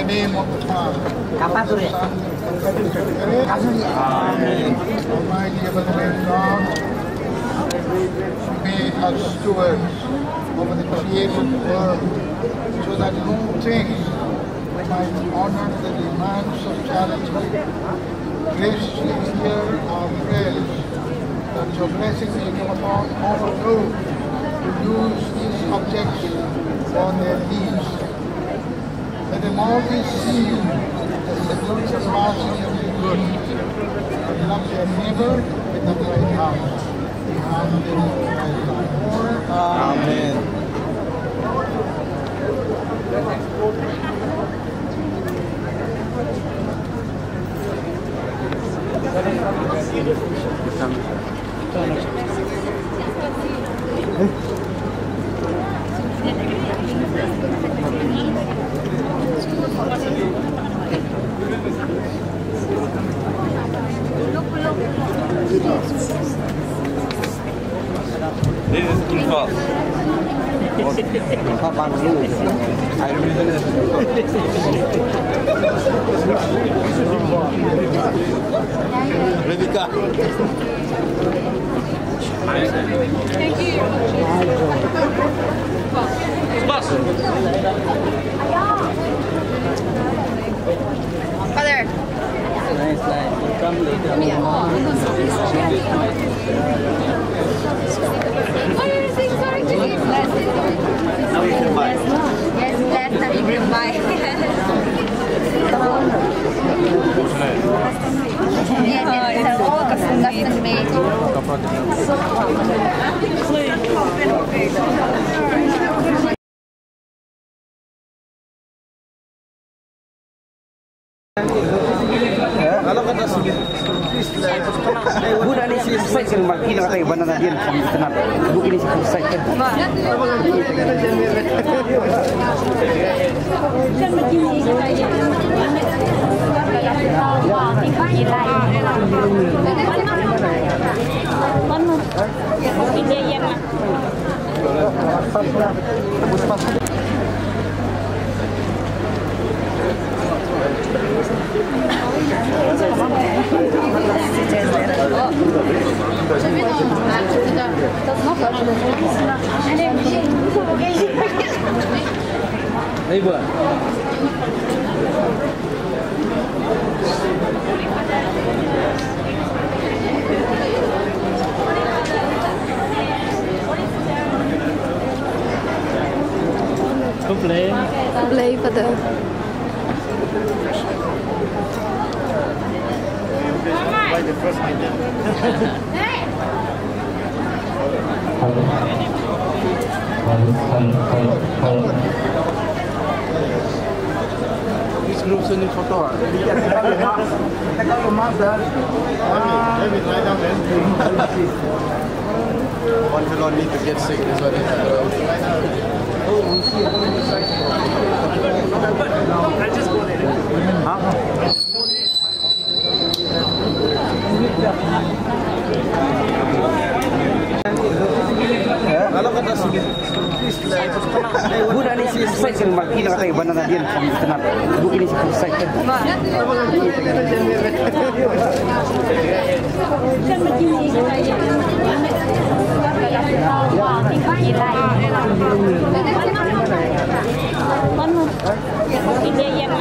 name of the Father, Son, and Holy Spirit. Amen. Almighty everlasting God, made us stewards over the created world, so that in all things we might honor the demands of charity. Graciously hear our prayers, that your blessing may come upon all those who use these objects for their needs. Let them always see you as the fruits of mercy and good, and love their neighbor with the right heart. Amen. This is kiba. I remember Rebecca. Thank you. Father. Nice. Come later. Oh, you're saying sorry to me. Now you can buy. Yes, last time you can buy. Yes, it's all custom made. Bukan ini sih selesai kan maki nak kata ibadah dia kami kenal. Bukan ini selesai kan. Đây vừa. Play phadar. Buy the first item. This group's in photo. Let me lie down then. One will not need to get sick. That's what it is. I just go there. Kalau kata sikit, bukan ini sih selesai kan maki nak kata ibadah dia kami kenal. Bukan ini selesai kan. Ini yang